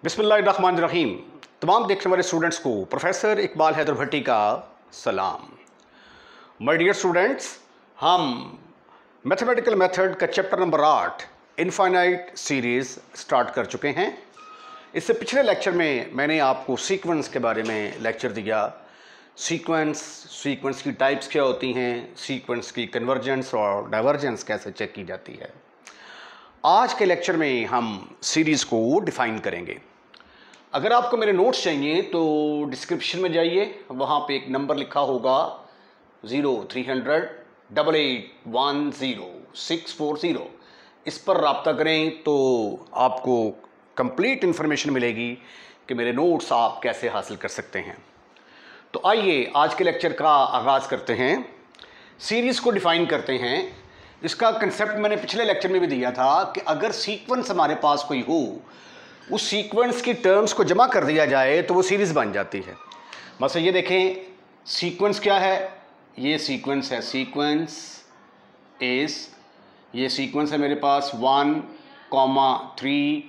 बिस्मिल्लाहिर्रहमानिर्रहीम। तमाम देखने वाले स्टूडेंट्स को प्रोफेसर इकबाल हैदर भट्टी का सलाम। माय डियर स्टूडेंट्स, हम मैथमेटिकल मेथड का chapter number 8 infinite series start कर चुके हैं। इससे पिछले लेक्चर में मैंने आपको सीक्वेंस के बारे में लेक्चर दिया। सीक्वेंस की टाइप्स क्या होती हैं, सीक्वेंस की कन्वर्जेंस और डाइवर्जेंस कैसे चेक की जाती है। आज के लेक्चर में हम सीरीज़ को डिफ़ाइन करेंगे। अगर आपको मेरे नोट्स चाहिए तो डिस्क्रिप्शन में जाइए, वहाँ पे एक नंबर लिखा होगा 03008810 इस पर रब्ता करें तो आपको कंप्लीट इन्फॉर्मेशन मिलेगी कि मेरे नोट्स आप कैसे हासिल कर सकते हैं। तो आइए आज के लेक्चर का आगाज़ करते हैं। सीरीज़ को डिफ़ाइन करते हैं। इसका कंसेप्ट मैंने पिछले लेक्चर में भी दिया था कि अगर सीक्वेंस हमारे पास कोई हो, उस सीक्वेंस की टर्म्स को जमा कर दिया जाए तो वो सीरीज़ बन जाती है। मतलब ये देखें, सीक्वेंस क्या है, ये सीक्वेंस है, सीक्वेंस इज, ये सीक्वेंस है मेरे पास 1, 3,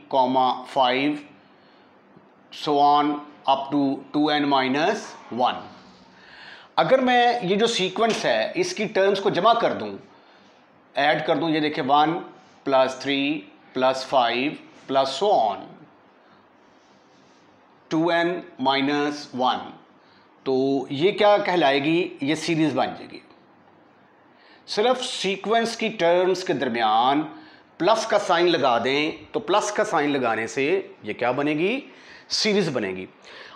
5 so on up to 2n-1। अगर मैं ये जो सीक्वेंस है इसकी टर्म्स को जमा कर दूं, ऐड कर दूं, ये देखिए 1 + 3 + 5 प्लस सो ऑन 2n-1, तो ये क्या कहलाएगी, ये सीरीज़ बन जाएगी। सिर्फ सीक्वेंस की टर्म्स के दरमियान प्लस का साइन लगा दें तो प्लस का साइन लगाने से ये क्या बनेगी, सीरीज़ बनेगी।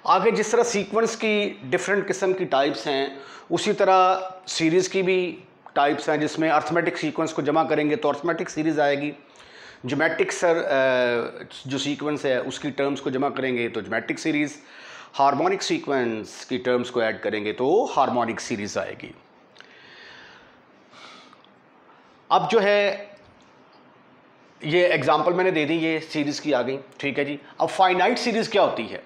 आगे जिस तरह सीक्वेंस की डिफरेंट किस्म की टाइप्स हैं, उसी तरह सीरीज़ की भी टाइप्स हैं, जिसमें अर्थमेटिक सीक्वेंस को जमा करेंगे तो अर्थमेटिक सीरीज़ आएगी। ज्योमेट्रिक जो सीक्वेंस है उसकी टर्म्स को जमा करेंगे तो ज्योमेट्रिक सीरीज़, हार्मोनिक सीक्वेंस की टर्म्स को ऐड करेंगे तो हार्मोनिक सीरीज़ आएगी। अब जो है ये एग्जांपल मैंने दे दी, ये सीरीज़ की आ गई, ठीक है जी। अब फाइनाइट सीरीज़ क्या होती है,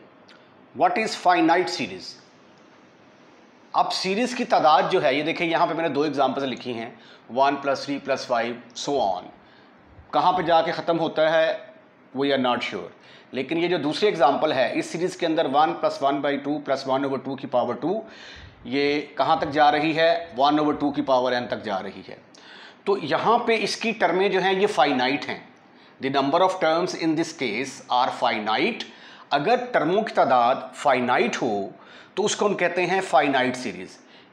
व्हाट इज़ फाइनाइट सीरीज़। अब सीरीज़ की तादाद जो है, ये देखिए यहाँ पे मैंने 2 एग्जांपल्स लिखी हैं, 1 + 3 + 5 सो ऑन। कहाँ पे जाके ख़त्म होता है वी आर नॉट श्योर, लेकिन ये जो दूसरी एग्जांपल है, इस सीरीज़ के अंदर 1 + 1/2 + 1/2 की पावर 2, ये कहाँ तक जा रही है, 1/2 की पावर n तक जा रही है। तो यहाँ पे इसकी टर्में जो हैं ये फाइनाइट हैं। The number of terms in this case are finite. अगर टर्मों की तादाद फाइनाइट हो तो उसको हम कहते हैं finite series.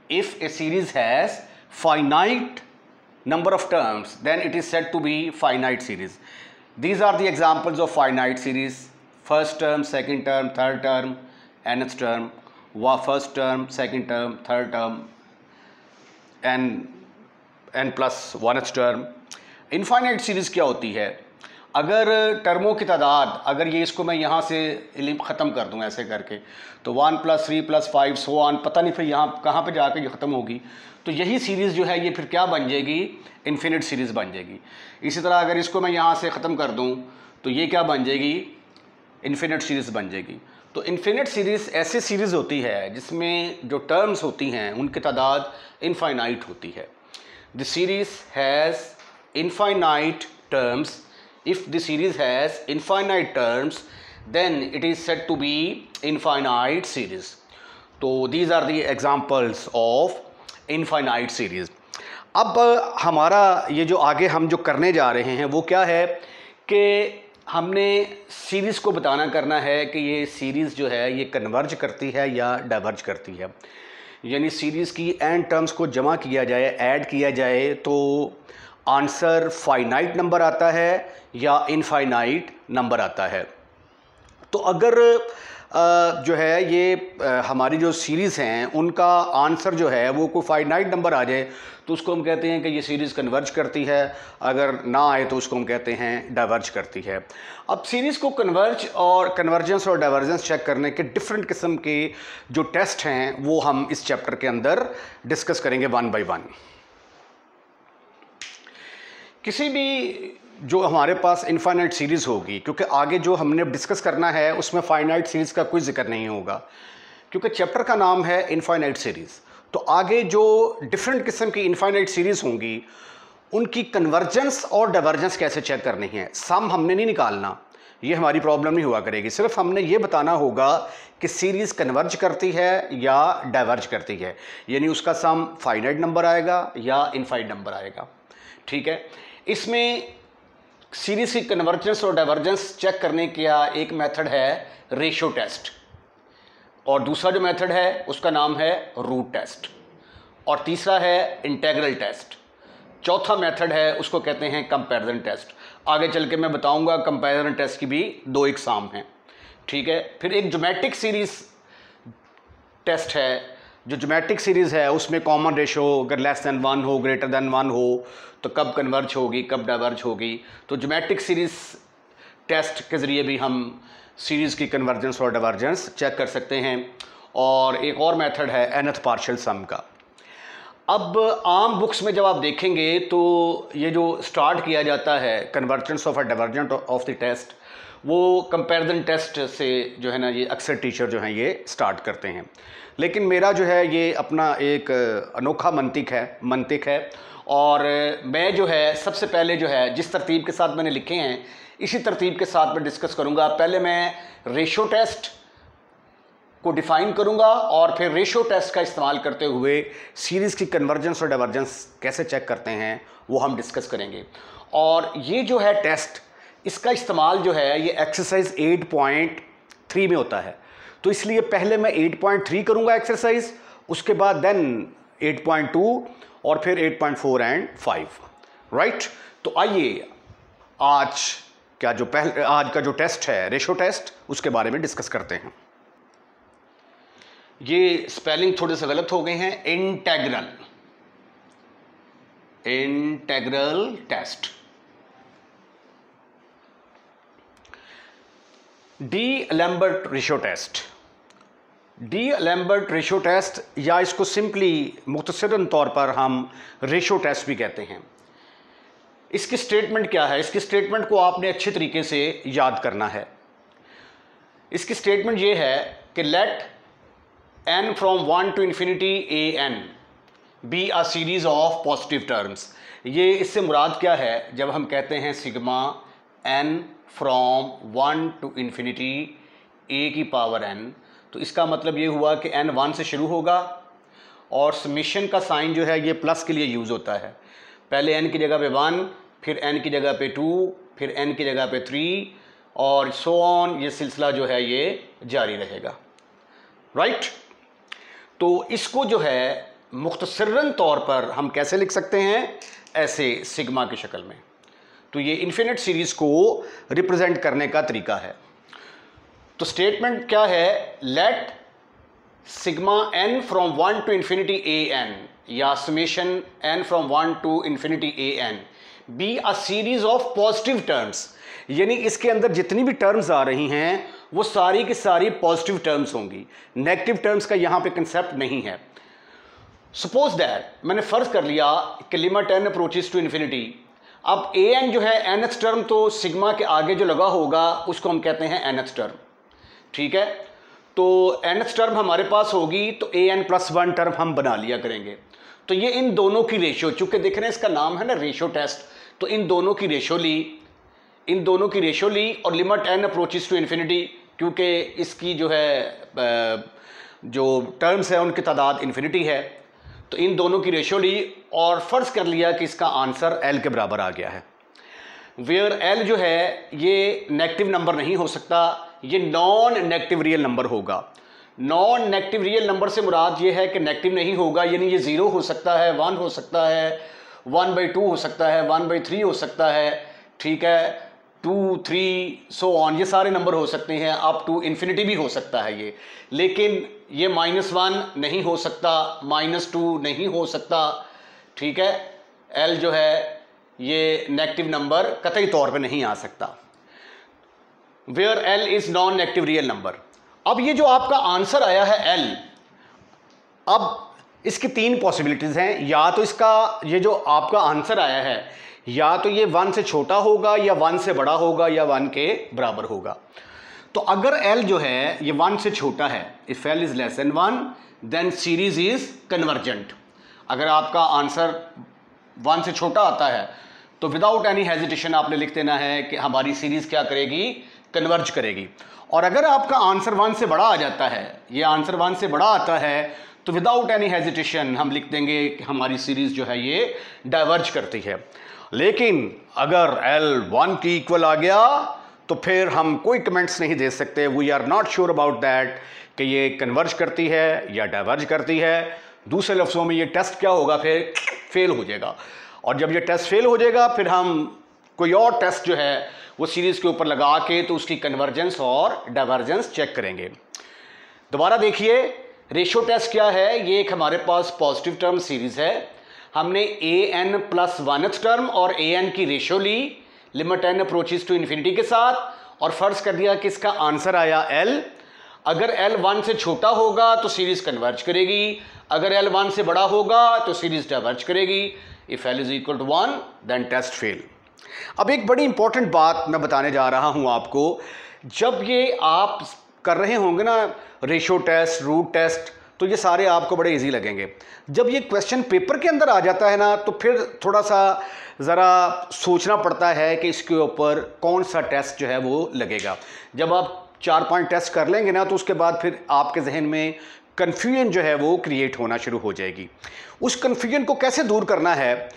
If A series has finite number of terms, then it is said to be finite series. These are the examples of finite series: first term, second term, third term, nth term, first term, second term, third term, n plus 1th term. Infinite series क्या होती है, अगर टर्मों की तादाद, अगर ये इसको मैं यहाँ से ख़त्म कर दूँ ऐसे करके, तो 1 + 3 + 5 सो ऑन, पता नहीं फिर यहाँ कहाँ पे जाकर ये ख़त्म होगी, तो यही सीरीज़ जो है ये फिर क्या बन जाएगी, इन्फिनिट सीरीज़ बन जाएगी। इसी तरह अगर इसको मैं यहाँ से ख़त्म कर दूँ तो ये क्या बन जाएगी, इन्फिनिट सीरीज़ बन जाएगी। तो इन्फिनिट सीरीज़ ऐसी सीरीज़ होती है जिसमें जो टर्म्स होती हैं उनकी तादाद इनफाइनाइट होती है। The series has infinite terms. If the series has infinite terms, then it is said to be infinite series. तो these are the examples of infinite series. अब हमारा ये जो आगे हम जो करने जा रहे हैं वो क्या है कि हमने सीरीज़ को बताना करना है कि ये सीरीज़ जो है ये कन्वर्ज करती है या डाइवर्ज करती है। यानी सीरीज़ की एन टर्म्स को जमा किया जाए, ऐड किया जाए तो आंसर फाइनाइट नंबर आता है या इनफाइनाइट नंबर आता है। तो अगर जो है ये हमारी जो सीरीज़ हैं उनका आंसर जो है वो कोई फाइनाइट नंबर आ जाए तो उसको हम कहते हैं कि ये सीरीज़ कन्वर्ज करती है, अगर ना आए तो उसको हम कहते हैं डाइवर्ज करती है। अब सीरीज़ को कन्वर्जेंस और डाइवर्जेंस चेक करने के डिफरेंट किस्म के जो टेस्ट हैं वो हम इस चैप्टर के अंदर डिस्कस करेंगे 1 by 1। किसी भी जो हमारे पास इनफाइनाइट सीरीज़ होगी, क्योंकि आगे जो हमने डिस्कस करना है उसमें फाइनाइट सीरीज़ का कोई जिक्र नहीं होगा, क्योंकि चैप्टर का नाम है इनफाइनाइट सीरीज़। तो आगे जो डिफरेंट किस्म की इनफाइनाइट सीरीज़ होंगी उनकी कन्वर्जेंस और डाइवर्जेंस कैसे चेक करनी है, सम हमने नहीं निकालना, ये हमारी प्रॉब्लम नहीं हुआ करेगी। सिर्फ हमने ये बताना होगा कि सीरीज़ कन्वर्ज करती है या डाइवर्ज करती है, यानी उसका सम फाइनाइट नंबर आएगा या इनफाइनाइट नंबर आएगा। ठीक है, इसमें सीरीज़ की कन्वर्जेंस और डाइवर्जेंस चेक करने का एक मेथड है रेशियो टेस्ट, और दूसरा जो मेथड है उसका नाम है रूट टेस्ट, और तीसरा है इंटीग्रल टेस्ट। चौथा मेथड है उसको कहते हैं कंपैरिजन टेस्ट। आगे चल के मैं बताऊंगा कंपैरिजन टेस्ट की भी 2 एग्जाम हैं। ठीक है, फिर एक ज्योमेट्रिक सीरीज टेस्ट है। जो ज्योमेट्रिक सीरीज़ है उसमें कॉमन रेशो अगर लेस देन 1 हो, ग्रेटर देन 1 हो, तो कब कन्वर्ज होगी, कब डाइवर्ज होगी। तो ज्योमेट्रिक सीरीज़ टेस्ट के ज़रिए भी हम सीरीज़ की कन्वर्जेंस और डाइवर्जेंस चेक कर सकते हैं। और एक और मेथड है nth पार्शियल सम का। अब आम बुक्स में जब आप देखेंगे तो ये जो स्टार्ट किया जाता है convergence of a divergent of the test, वो कंपैरिजन टेस्ट से जो है ना ये अक्सर टीचर जो हैं ये स्टार्ट करते हैं। लेकिन मेरा जो है ये अपना एक अनोखा मंतिक है और मैं जो है सबसे पहले जो है जिस तरतीब के साथ मैंने लिखे हैं इसी तरतीब के साथ मैं डिस्कस करूँगा। पहले मैं रेशियो टेस्ट को डिफ़ाइन करूंगा और फिर रेशियो टेस्ट का इस्तेमाल करते हुए सीरीज़ की कन्वर्जेंस और डाइवर्जेंस कैसे चेक करते हैं वो हम डिस्कस करेंगे। और ये जो है टेस्ट, इसका इस्तेमाल जो है ये एक्सरसाइज 8.3 में होता है। तो इसलिए पहले मैं 8.3 करूंगा एक्सरसाइज, उसके बाद देन 8.2 और फिर 8.4 एंड 5। राइट, तो आइए आज का जो टेस्ट है रेशियो टेस्ट, उसके बारे में डिस्कस करते हैं। ये स्पेलिंग थोड़े से गलत हो गए हैं। Integral test, D'Alembert ratio test. D'Alembert ratio test या इसको सिंपली मुख्तसरन तौर पर हम रेशियो टेस्ट भी कहते हैं। इसकी स्टेटमेंट क्या है? इसकी स्टेटमेंट को आपने अच्छे तरीके से याद करना है। इसकी स्टेटमेंट ये है कि late n from 1 to infinity an be a series of positive terms। ये इससे मुराद क्या है? जब हम कहते हैं sigma n from 1 to infinity a की पावर n, तो इसका मतलब ये हुआ कि n 1 से शुरू होगा और समेशन का साइन जो है ये प्लस के लिए यूज़ होता है। पहले n की जगह पे 1, फिर n की जगह पे 2, फिर n की जगह पे 3 और सो ऑन, ये सिलसिला जो है ये जारी रहेगा। राइट, तो इसको जो है मुख्तसरन तौर पर हम कैसे लिख सकते हैं? ऐसे सिग्मा की शक्ल में। तो ये इन्फिनिट सीरीज को रिप्रेजेंट करने का तरीका है। तो स्टेटमेंट क्या है? Let sigma n from 1 to infinity an या summation n from 1 to infinity an be a series of positive terms, यानी इसके अंदर जितनी भी टर्म्स आ रही हैं वो सारी की सारी पॉजिटिव टर्म्स होंगी। नेगेटिव टर्म्स का यहाँ पे कंसेप्ट नहीं है। सपोज दैट मैंने फ़र्ज़ कर लिया कि limit n approaches to infinity. अब an जो है nth टर्म, तो सिग्मा के आगे जो लगा होगा उसको हम कहते हैं nth टर्म। ठीक है, तो nth टर्म हमारे पास होगी तो an + 1 टर्म हम बना लिया करेंगे। तो ये इन दोनों की रेशियो, चूँकि देख रहे हैं इसका नाम है ना रेशियो टेस्ट, तो इन दोनों की रेशियो ली और limit n approaches to infinity, क्योंकि इसकी जो है जो टर्म्स है उनकी तादाद इन्फिनिटी है, तो इन दोनों की रेशियो ली और फ़र्ज़ कर लिया कि इसका आंसर l के बराबर आ गया है। वेयर l जो है ये नेगेटिव नंबर नहीं हो सकता, ये नॉन नेगेटिव रियल नंबर होगा। नॉन नेगेटिव रियल नंबर से मुराद ये है कि नेगेटिव नहीं होगा, यानी ये 0 हो सकता है, 1 हो सकता है, 1/2 हो सकता है, 1/3 हो सकता है। ठीक है, 2, 3 सो ऑन, ये सारे नंबर हो सकते हैं, अप टू इन्फिनिटी भी हो सकता है ये। लेकिन ये -1 नहीं हो सकता, -2 नहीं हो सकता। ठीक है, l जो है ये नेगेटिव नंबर कतई तौर पे नहीं आ सकता। Where l is non negative real number. अब ये जो आपका आंसर आया है l, अब इसकी 3 पॉसिबिलिटीज़ हैं। या तो इसका ये जो आपका आंसर आया है या तो ये 1 से छोटा होगा या 1 से बड़ा होगा या 1 के बराबर होगा। तो अगर l जो है ये 1 से छोटा है, if l is less than 1 then series is convergent. अगर आपका आंसर 1 से छोटा आता है तो विदाउट एनी हेजिटेशन आपने लिख देना है कि हमारी सीरीज क्या करेगी? कन्वर्ज करेगी। और अगर आपका आंसर 1 से बड़ा आ जाता है, ये आंसर 1 से बड़ा आता है, तो विदाउट एनी हेजिटेशन हम लिख देंगे कि हमारी सीरीज जो है ये डाइवर्ज करती है। लेकिन अगर L 1 की इक्वल आ गया तो फिर हम कोई कमेंट्स नहीं दे सकते, we are not sure about that कि ये कन्वर्ज करती है या डाइवर्ज करती है। दूसरे लफ्ज़ों में ये टेस्ट क्या होगा, फिर फेल हो जाएगा। और जब ये टेस्ट फेल हो जाएगा फिर हम कोई और टेस्ट जो है वो सीरीज़ के ऊपर लगा के तो उसकी कन्वर्जेंस और डाइवर्जेंस चेक करेंगे। दोबारा देखिए, रेशो टेस्ट क्या है, ये एक हमारे पास पॉजिटिव टर्म सीरीज़ है। हमने an प्लस 1th टर्म और an की रेशो ली limit n approaches to infinity के साथ, और फर्ज कर दिया कि इसका आंसर आया L। अगर L 1 से छोटा होगा तो सीरीज कन्वर्ज करेगी, अगर L 1 से बड़ा होगा तो सीरीज डाइवर्ज करेगी। If L is equal to 1 then test fail. अब एक बड़ी इंपॉर्टेंट बात मैं बताने जा रहा हूं आपको, जब ये आप कर रहे होंगे ना रेशो टेस्ट, रूट टेस्ट, तो ये सारे आपको बड़े इजी लगेंगे। जब ये क्वेश्चन पेपर के अंदर आ जाता है ना, तो फिर थोड़ा सा ज़रा सोचना पड़ता है कि इसके ऊपर कौन सा टेस्ट जो है वो लगेगा। जब आप 4-5 टेस्ट कर लेंगे ना, तो उसके बाद फिर आपके जहन में कन्फ्यूजन जो है वो क्रिएट होना शुरू हो जाएगी। उस कन्फ्यूजन को कैसे दूर करना है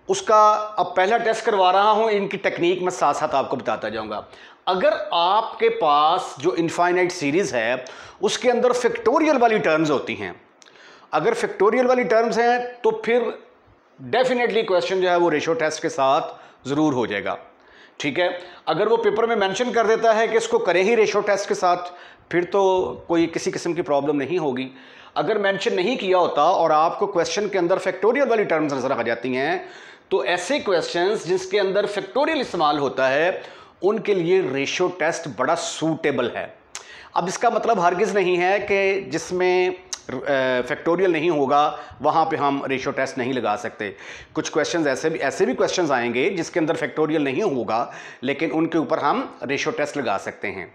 उसका अब पहला टेस्ट करवा रहा हूँ, इनकी टेक्निक मैं साथ साथ आपको बताता जाऊँगा। अगर आपके पास जो इनफाइनाइट सीरीज़ है उसके अंदर फैक्टोरियल वाली टर्म्स होती हैं, अगर फैक्टोरियल वाली टर्म्स हैं तो फिर डेफिनेटली क्वेश्चन जो है वो रेशो टेस्ट के साथ ज़रूर हो जाएगा। ठीक है, अगर वो पेपर में मेंशन कर देता है कि इसको करें ही रेशो टेस्ट के साथ, फिर तो कोई किसी किस्म की प्रॉब्लम नहीं होगी। अगर मेंशन नहीं किया होता और आपको क्वेश्चन के अंदर फैक्टोरियल वाली टर्म्स नज़र आ जाती हैं, तो ऐसे क्वेश्चंस जिसके अंदर फैक्टोरियल इस्तेमाल होता है उनके लिए रेशो टेस्ट बड़ा सूटेबल है। अब इसका मतलब हरगिज़ नहीं है कि जिसमें फैक्टोरियल नहीं होगा वहाँ पे हम रेशो टेस्ट नहीं लगा सकते। कुछ क्वेश्चंस ऐसे भी क्वेश्चंस आएंगे जिसके अंदर फैक्टोरियल नहीं होगा, लेकिन उनके ऊपर हम रेशो टेस्ट लगा सकते हैं।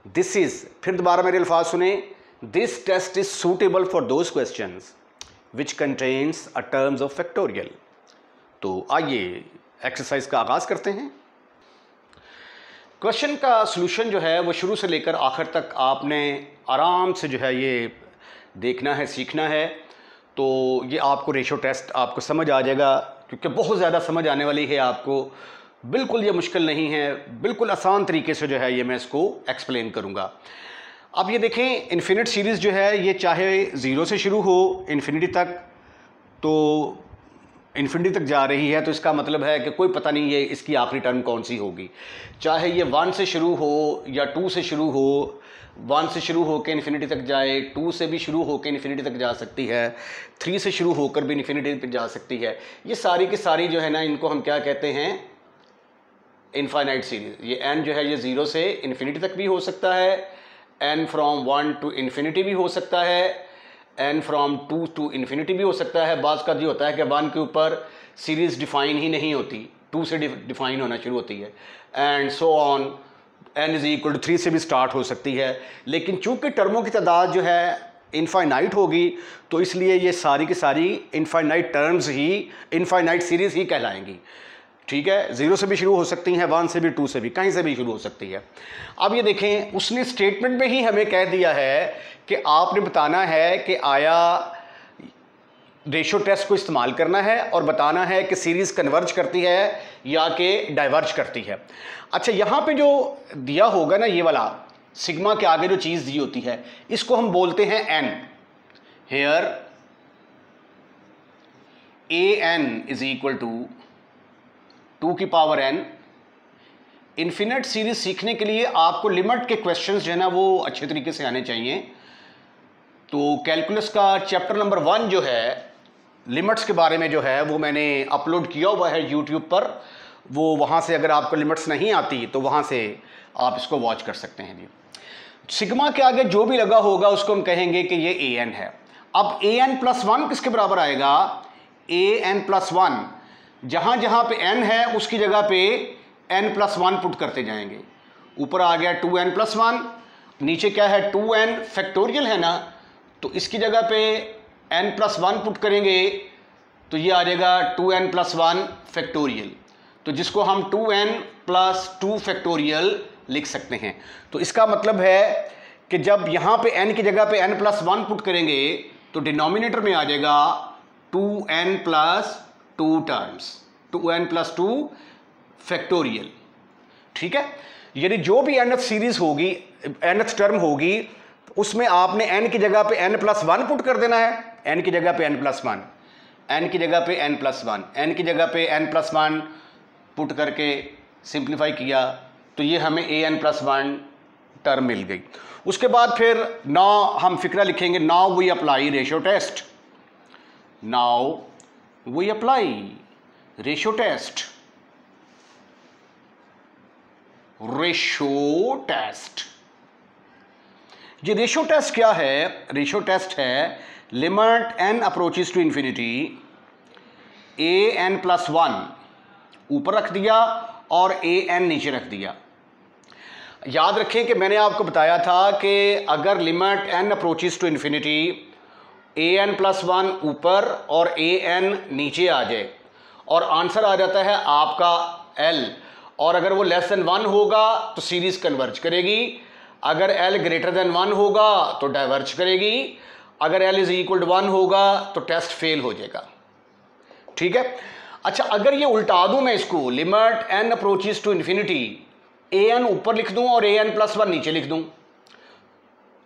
दिस इज़, फिर दोबारा मेरे अल्फाज सुने, this test is suitable for those questions which contains a terms of factorial. तो आइए एक्सरसाइज का आगाज़ करते हैं। क्वेश्चन का सलूशन जो है वो शुरू से लेकर आखिर तक आपने आराम से जो है ये देखना है, सीखना है, तो ये आपको रेशो टेस्ट आपको समझ आ जाएगा, क्योंकि बहुत ज़्यादा समझ आने वाली है आपको। बिल्कुल ये मुश्किल नहीं है, बिल्कुल आसान तरीके से जो है ये मैं इसको एक्सप्लेन करूँगा। अब ये देखें, इन्फिनिट सीरीज़ जो है ये चाहे 0 से शुरू हो इन्फिनिटी तक, तो इन्फिनिटी तक जा रही है, तो इसका मतलब है कि कोई पता नहीं है इसकी आखिरी टर्म कौन सी होगी। चाहे ये 1 से शुरू हो या 2 से शुरू हो, 1 से शुरू होकर इन्फिनिटी तक जाए, 2 से भी शुरू होकर इन्फिनिटी तक जा सकती है, 3 से शुरू होकर भी इन्फिनिटी तक जा सकती है। ये सारी की सारी जो है ना, इनको हम क्या कहते हैं, इनफाइनाइट सीरीज़। ये n जो है ये 0 से इन्फिनिटी तक भी हो सकता है, n फ्रॉम 1 टू इन्फिनिटी भी हो सकता है, n फ्रॉम 2 टू इन्फिनिटी भी हो सकता है। बाज़ का ये होता है कि 1 के ऊपर सीरीज़ डिफ़ाइन ही नहीं होती, 2 से डिफ़ाइन होना शुरू होती है, and so on, n is equal to 3 से भी स्टार्ट हो सकती है। लेकिन चूंकि टर्मों की तादाद जो है इनफाइनाइट होगी, तो इसलिए ये सारी की सारी इनफाइनाइट टर्म्स ही इनफाइनाइट सीरीज़ ही कहलाएंगी। ठीक है, 0 से भी शुरू हो सकती हैं, 1 से भी, 2 से भी, कहीं से भी शुरू हो सकती है। अब ये देखें, उसने स्टेटमेंट में ही हमें कह दिया है कि आपने बताना है कि आया रेशो टेस्ट को इस्तेमाल करना है और बताना है कि सीरीज़ कन्वर्ज करती है या कि डाइवर्ज करती है। अच्छा, यहाँ पे जो दिया होगा ना, ये वाला सिग्मा के आगे जो चीज़ दी होती है, इसको हम बोलते हैं n। Here an is equal to 2 की पावर n। इन्फिनिट सीरीज सीखने के लिए आपको लिमिट के क्वेश्चंस जो है ना वो अच्छे तरीके से आने चाहिए। तो कैलकुलस का चैप्टर नंबर 1 जो है लिमिट्स के बारे में जो है वो मैंने अपलोड किया हुआ है यूट्यूब पर, वो वहाँ से अगर आपको लिमिट्स नहीं आती तो वहाँ से आप इसको वॉच कर सकते हैं। जी, सिग्मा के आगे जो भी लगा होगा उसको हम कहेंगे कि ये an है। अब an प्लस 1 किसके बराबर आएगा, an प्लस 1, जहाँ जहाँ पे n है उसकी जगह पे n प्लस 1 पुट करते जाएंगे। ऊपर आ गया 2n प्लस 1, नीचे क्या है 2n फैक्टोरियल है ना, तो इसकी जगह पे n प्लस 1 पुट करेंगे तो ये आ जाएगा 2n प्लस 1 फैक्टोरियल। तो जिसको हम 2n प्लस 2 फैक्टोरियल लिख सकते हैं। तो इसका मतलब है कि जब यहाँ पे n की जगह पे n+1 पुट करेंगे तो डिनोमिनेटर में आ जाएगा 2n+2 टर्म्स, 2n+2 फैक्टोरियल। ठीक है, यानी जो भी nth सीरीज होगी, nth टर्म होगी, उसमें आपने n की जगह पे n+1 पुट कर देना है, n की जगह पे n+1, n की जगह पे n+1, n की जगह पे n+1 पुट करके सिंप्लीफाई किया तो ये हमें an+1 टर्म मिल गई। उसके बाद फिर नाउ हम फिक्रा लिखेंगे, now we apply ratio test, now we apply ratio test, ratio test. ये रेशियो टेस्ट क्या है? रेशियो टेस्ट है limit n approaches to infinity an+1 ऊपर रख दिया और an नीचे रख दिया। याद रखें कि मैंने आपको बताया था कि अगर limit n approaches to infinity an+1 ऊपर और an नीचे आ जाए और आंसर आ जाता है आपका l, और अगर वो लेस देन 1 होगा तो सीरीज कन्वर्ज करेगी, अगर l ग्रेटर देन 1 होगा तो डाइवर्ज करेगी, अगर l इज इक्वल टू 1 होगा तो टेस्ट फेल हो जाएगा। ठीक है, अच्छा अगर ये उल्टा दूं मैं इसको, limit n approaches to infinity an ऊपर लिख दूं और an+1 नीचे लिख दूं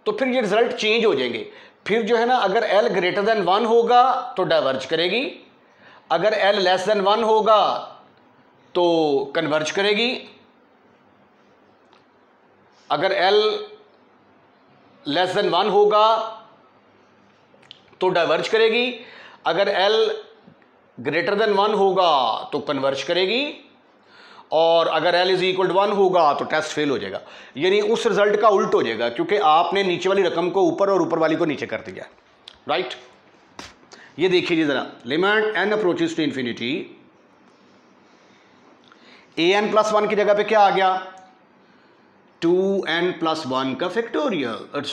तो फिर ये रिजल्ट चेंज हो जाएंगे। फिर जो है ना, अगर l ग्रेटर देन 1 होगा तो डाइवर्ज करेगी, अगर l लेस देन 1 होगा तो कन्वर्ज करेगी, अगर l लेस देन 1 होगा तो डाइवर्ज करेगी, अगर l ग्रेटर देन 1 होगा तो कन्वर्ज करेगी, और अगर l इज इक्वल टू 1 होगा तो टेस्ट फेल हो जाएगा। यानी उस रिजल्ट का उल्ट हो जाएगा, क्योंकि आपने नीचे वाली रकम को ऊपर और ऊपर वाली को नीचे कर दिया। राइट, ये देखिए जरा, limit n approaches to infinity an+1 की जगह पे क्या आ गया? 2n+1 का फैक्टोरियल,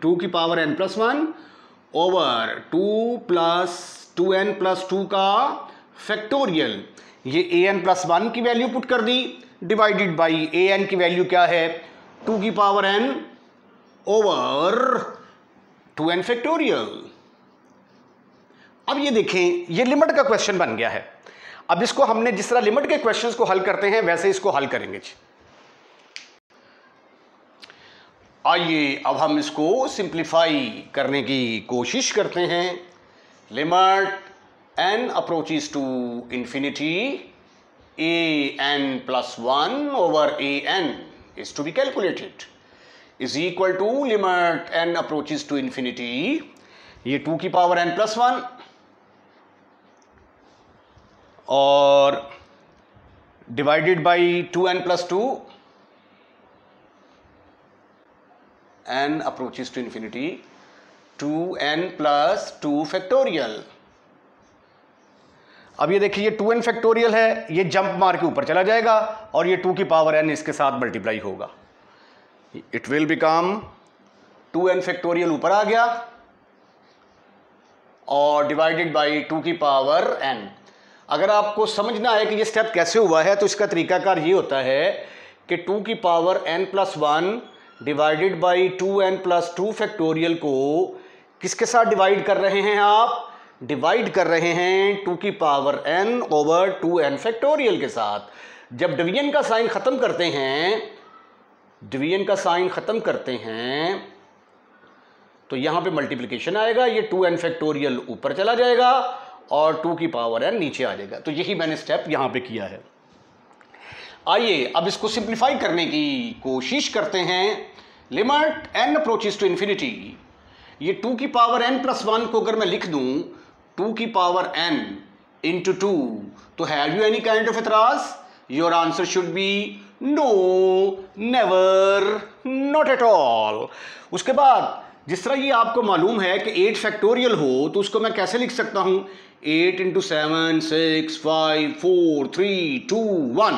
2 की पावर n+1 ओवर 2n+2 का फैक्टोरियल। ये an+1 की वैल्यू पुट कर दी, डिवाइडेड बाई an की वैल्यू क्या है? 2 की power n over 2n factorial. अब ये देखें, ये लिमिट का क्वेश्चन बन गया है। अब इसको हमने जिस तरह लिमिट के क्वेश्चंस को हल करते हैं वैसे इसको हल करेंगे। आइए अब हम इसको सिंप्लीफाई करने की कोशिश करते हैं। Limit n approaches to infinity an+1 over an is to be calculated is equal to limit n approaches to infinity, ये 2 की पावर n+1 और divided by 2n+2, n approaches to infinity 2n+2 factorial. अब ये देखिए, ये 2n factorial है, ये jump मार के ऊपर चला जाएगा और ये 2 की पावर n इसके साथ मल्टीप्लाई होगा, it will become 2n factorial ऊपर आ गया और डिवाइडेड बाई 2 की पावर n। अगर आपको समझना है कि ये स्टेप कैसे हुआ है तो इसका तरीकाकार ये होता है कि 2 की power n+1 divided by 2n+2 factorial को किसके साथ डिवाइड कर रहे हैं? आप डिवाइड कर रहे हैं 2 की power n over 2n factorial के साथ। जब डिवीजन का साइन खत्म करते हैं, डिवीजन का साइन खत्म करते हैं तो यहां पे मल्टीप्लिकेशन आएगा, ये 2n फैक्टोरियल ऊपर चला जाएगा और 2 की पावर n नीचे आ जाएगा। तो यही मैंने स्टेप यहां पे किया है। आइए अब इसको सिंप्लीफाई करने की कोशिश करते हैं। Limit n approaches to infinity, ये 2 की पावर n+1 को अगर मैं लिख दूं 2 की पावर n इंटू 2, तो have you any kind of एतराज? Your answer should be no, never, not at all. उसके बाद जिस तरह ये आपको मालूम है कि 8 फैक्टोरियल हो तो उसको मैं कैसे लिख सकता हूं? 8 × 7 6 5 4 3 2 1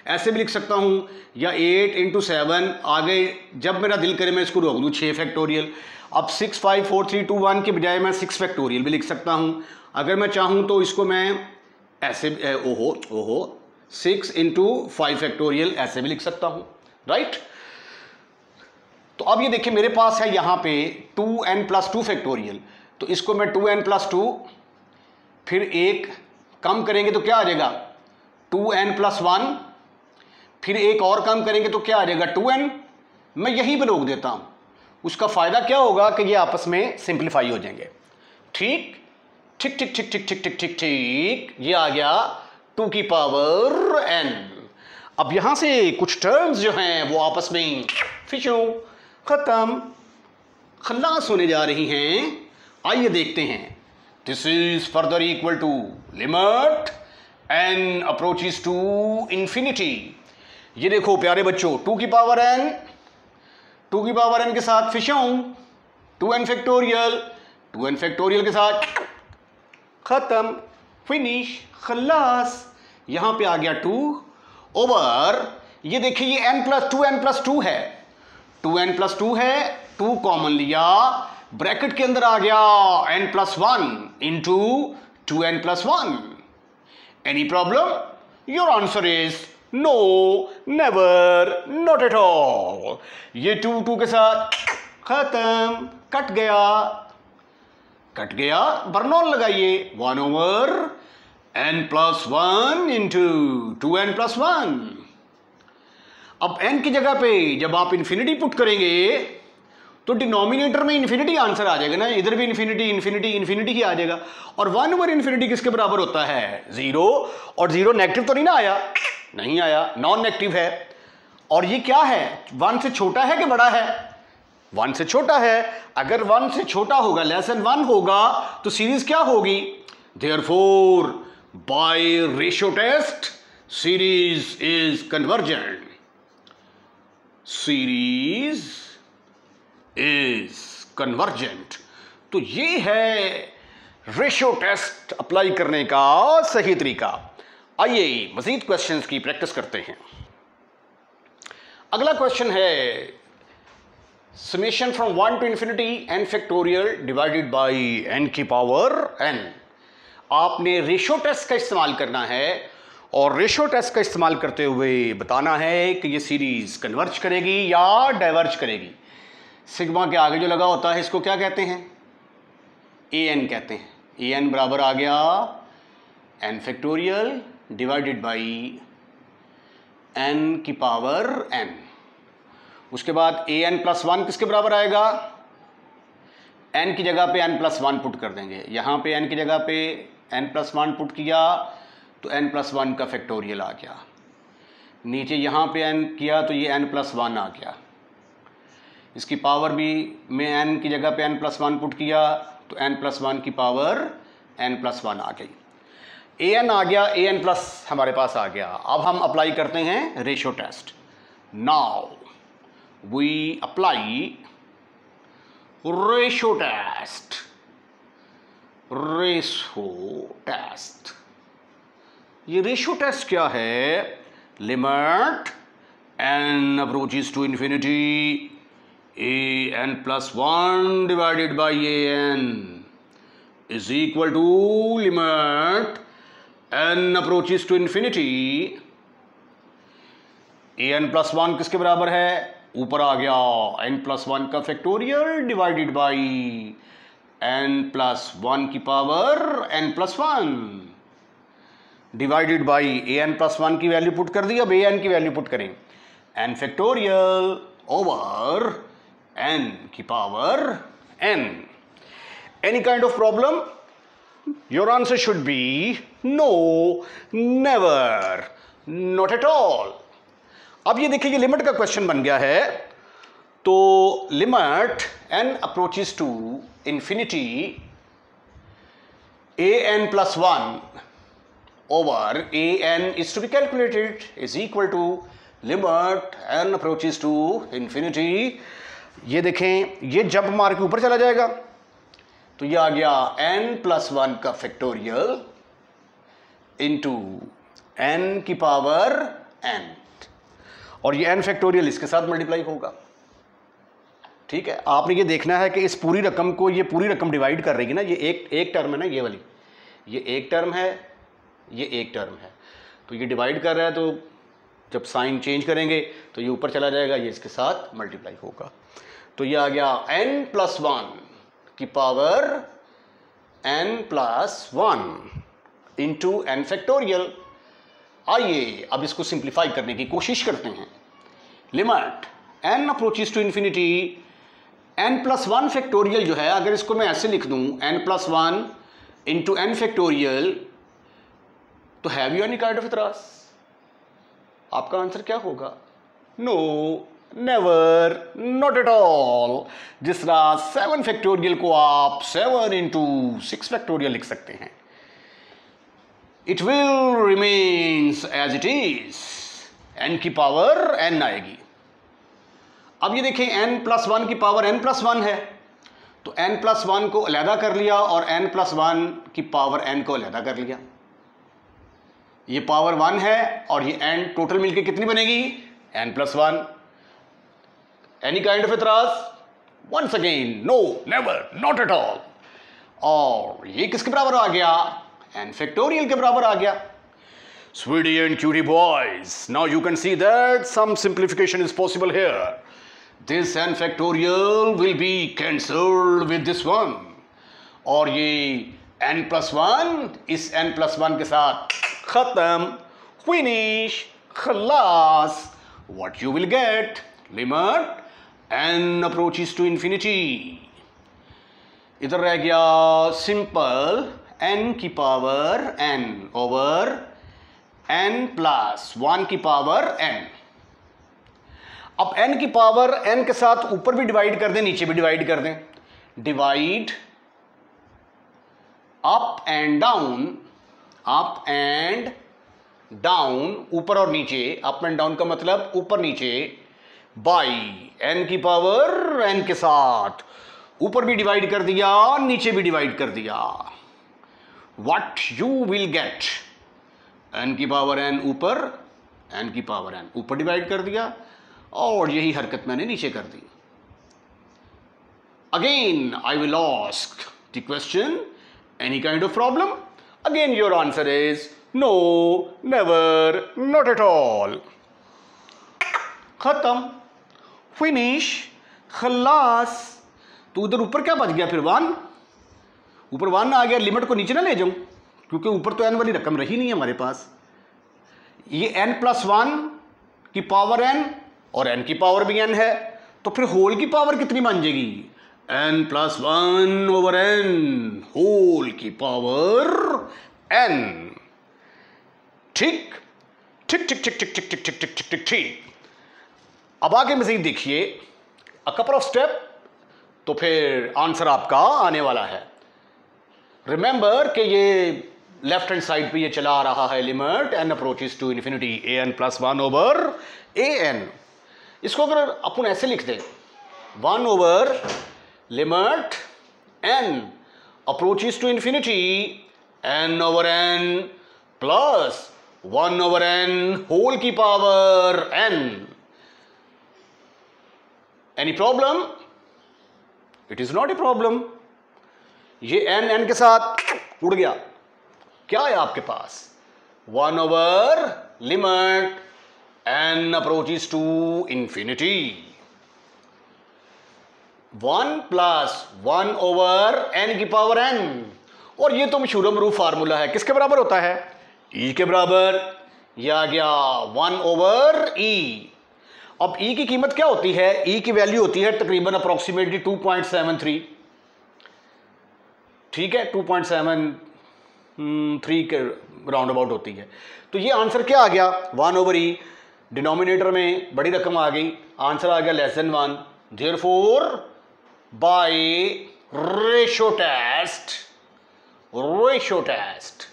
ऐसे भी लिख सकता हूं, या 8 × 7 आगे जब मेरा दिल करे मैं इसको रोक दूं 6 फैक्टोरियल। अब 6 5 4 3 2 1 के बजाय मैं 6 फैक्टोरियल भी लिख सकता हूं। अगर मैं चाहूं तो इसको मैं ऐसे 6 × 5 फैक्टोरियल ऐसे भी लिख सकता हूं। राइट, तो अब ये देखिए मेरे पास है यहाँ पे 2n+2 फैक्टोरियल, तो इसको मैं 2n+2 फिर एक कम करेंगे तो क्या आ जाएगा 2n+1, फिर एक और कम करेंगे तो क्या आ जाएगा 2n। मैं यही पे रोक देता हूँ। उसका फ़ायदा क्या होगा कि ये आपस में सिंप्लीफाई हो जाएंगे। ठीक ठीक ठीक ठीक ठीक ठीक ठीक ठीक ठीक, ये आ गया 2 की पावर n। अब यहां से कुछ टर्म्स जो हैं वो आपस में फिशू खत्म खल्लास होने जा रही हैं। आइए देखते हैं। This is further equal to limit n approaches to infinity. ये देखो प्यारे बच्चों 2 की पावर n के साथ फिशू 2n फैक्टोरियल के साथ खत्म फिनिश खल्लास। यहां पे आ गया 2 ओवर, ये देखिए ये n+2 है, 2n+2 है, 2 कॉमन लिया, ब्रैकेट के अंदर आ गया n+1 into 2n+1। Any problem? Your answer is no, never, not at all. ये 2 के साथ खत्म, कट गया, बर्नौल लगाइए 1 ओवर n+1 इंटू 2n+1। अब n की जगह पे जब आप इंफिनिटी पुट करेंगे तो डिनोमिनेटर में इंफिनिटी आंसर आ जाएगा ना, इधर भी इंफिनिटी ही आ जाएगा। और 1 ओवर इंफिनिटी किसके बराबर होता है 0, और 0 नेगेटिव तो नहीं आया, नॉन नेगेटिव है। और ये क्या है 1 से छोटा है कि बड़ा है 1 से छोटा है। अगर 1 से छोटा होगा लेस देन 1 होगा तो सीरीज क्या होगी, therefore by ratio test series is convergent, series is convergent. तो ये है रेशियो टेस्ट अप्लाई करने का सही तरीका। आइए मजीद क्वेश्चंस की प्रैक्टिस करते हैं। अगला क्वेश्चन है summation from 1 to infinity n factorial divided by n की पावर n। आपने रेशियो टेस्ट का इस्तेमाल करना है और रेशियो टेस्ट का इस्तेमाल करते हुए बताना है कि ये सीरीज कन्वर्ज करेगी या डाइवर्ज करेगी। सिग्मा के आगे जो लगा होता है इसको क्या कहते हैं an कहते हैं। an बराबर आ गया n factorial divided by n की पावर n। उसके बाद an+1 किसके बराबर आएगा, n की जगह पे n+1 पुट कर देंगे। यहाँ पे n की जगह पे n+1 पुट किया तो n+1 का फैक्टोरियल आ गया। नीचे यहाँ पे n किया तो ये n+1 आ गया। इसकी पावर भी में n की जगह पे n+1 पुट किया तो n+1 की पावर n+1 आ गई। an आ गया, an+ हमारे पास आ गया। अब हम अप्लाई करते हैं ratio test. Now we apply ratio test। ये रेशियो टेस्ट क्या है, limit n approaches to infinity an+1 divided by an is equal to limit n approaches to infinity an+1 किसके बराबर है, ऊपर आ गया n+1 का फैक्टोरियल डिवाइडेड बाई n+1 की power n+1 divided by an+1 की वैल्यू पुट कर दी। अब an की वैल्यू पुट करें n फैक्टोरियल ओवर n की power n। Any kind of problem? Your answer should be no, never, not at all. अब ये देखिए ये लिमिट का क्वेश्चन बन गया है। तो limit n approaches to infinity an+1 over an is to be calculated is equal to limit n approaches to infinity. ये देखें ये जंप मार के ऊपर चला जाएगा तो ये आ गया n+1 का फैक्टोरियल इंटू n की पावर n, और ये n फैक्टोरियल इसके साथ मल्टीप्लाई होगा। ठीक है, आपने ये देखना है कि इस पूरी रकम को ये पूरी रकम डिवाइड कर रही है ना। ये एक टर्म है ना, ये वाली, ये एक टर्म है, ये एक टर्म है, तो ये डिवाइड कर रहा है तो जब साइन चेंज करेंगे तो ये ऊपर चला जाएगा, ये इसके साथ मल्टीप्लाई होगा। तो ये आ गया n+1 की power n+1 into n factorial. आइए अब इसको सिंप्लीफाई करने की कोशिश करते हैं। Limit n approaches to infinity, n+1 factorial जो है, अगर इसको मैं ऐसे लिख दूं n+1 इंटू n फैक्टोरियल, तो have you any kind of इतराज? आपका आंसर क्या होगा? No, never, not at all. जिस तरह 7 फैक्टोरियल को आप 7 इंटू 6 फैक्टोरियल लिख सकते हैं, it will remains as it is, n की पावर n आएगी। अब ये देखें n+1 की पावर n+1 है, तो n+1 को अलहदा कर लिया और n+1 की पावर n को अलहदा कर लिया। ये पावर 1 है और ये n टोटल मिलके कितनी बनेगी? n+1। एनी काइंड ऑफ इतराज? Once again no, never, not at all. और ये किसके बराबर आ गया? n फैक्टोरियल के बराबर आ गया। Sweetie and cutie boys, now you can see that some simplification is possible here. This n factorial will be cancelled with this one. और ये n+1 इस n+1 के साथ खत्म, फिनिश, खलास। What you will get? Limit n approaches to infinity. इधर रह गया सिंपल n की पावर n ओवर n+1 की पावर n। अब n की पावर n के साथ ऊपर भी डिवाइड कर दें, नीचे भी डिवाइड कर दें। Divide up and down, up and down, ऊपर और नीचे। अप एंड डाउन का मतलब ऊपर नीचे, बाई n की पावर n के साथ ऊपर भी डिवाइड कर दिया, नीचे भी डिवाइड कर दिया। What you will get? n की पावर n ऊपर, n की पावर n ऊपर डिवाइड कर दिया, और यही हरकत मैंने नीचे कर दी। Again I will ask the question, any kind of problem? Again your answer is no, never, not at all. खत्म, फिनिश, खलास। तो उधर ऊपर क्या बच गया फिर? 1। ऊपर 1 आ गया, लिमिट को नीचे ना ले जाऊं, क्योंकि ऊपर तो n वाली रकम रही नहीं है हमारे पास। ये n+1 की पावर n और n की पावर भी n है, तो फिर होल की पावर कितनी बन जाएगी? n+1 ओवर n होल की पावर n। ठीक ठीक ठीक ठीक ठीक ठीक ठीक ठीक ठीक ठीक ठीक। अब आगे मजीद देखिए, अ कपल ऑफ स्टेप, तो फिर आंसर आपका आने वाला है। रिमेंबर कि ये लेफ्ट हैंड साइड पे ये चला आ रहा है limit n approaches to infinity an+1 over an। इसको अगर अपन ऐसे लिख दें, 1 over limit n approaches to infinity n over n plus 1 over n whole की power n। Any problem? It is not a problem. ये n के साथ उड़ गया। क्या है आपके पास? 1 over limit n approaches to infinity, 1 plus 1 over n की पावर n। और ये तो मशहूर मरूफ फार्मूला है, किसके बराबर होता है? e के बराबर। यह आ गया 1 ओवर e। अब e की कीमत क्या होती है? e की वैल्यू होती है तकरीबन अप्रोक्सीमेटली 2.73। ठीक है, 2.73 के राउंड अबाउट होती है। तो ये आंसर क्या आ गया? 1 ओवर e। डिनोमिनेटर में बड़ी रकम आ गई, आंसर आ गया less than 1। Therefore by ratio test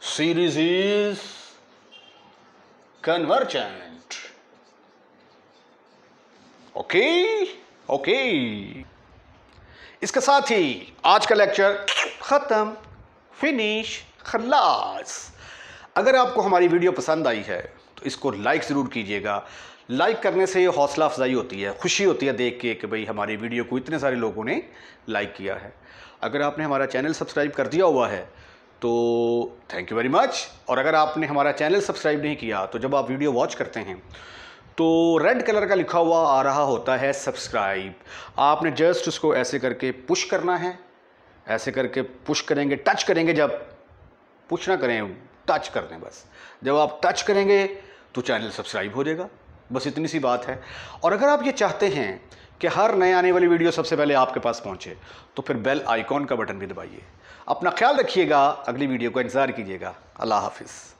series is convergent. Okay okay, इसके साथ ही आज का लेक्चर खत्म, फिनिश, खलास। अगर आपको हमारी वीडियो पसंद आई है तो इसको लाइक ज़रूर कीजिएगा। लाइक करने से ये हौसला अफजाई होती है, खुशी होती है देख के कि भाई हमारी वीडियो को इतने सारे लोगों ने लाइक किया है। अगर आपने हमारा चैनल सब्सक्राइब कर दिया हुआ है तो थैंक यू वेरी मच। और अगर आपने हमारा चैनल सब्सक्राइब नहीं किया तो जब आप वीडियो वॉच करते हैं तो रेड कलर का लिखा हुआ आ रहा होता है सब्सक्राइब। आपने जस्ट उसको ऐसे करके पुश करना है, ऐसे करके पुश करेंगे, टच करेंगे, जब पुश ना करें टच कर दें बस। जब आप टच करेंगे तो चैनल सब्सक्राइब हो जाएगा, बस इतनी सी बात है। और अगर आप ये चाहते हैं कि हर नए आने वाली वीडियो सबसे पहले आपके पास पहुंचे तो फिर बेल आइकॉन का बटन भी दबाइए। अपना ख्याल रखिएगा, अगली वीडियो को इंतज़ार कीजिएगा। अल्लाह हाफिज़।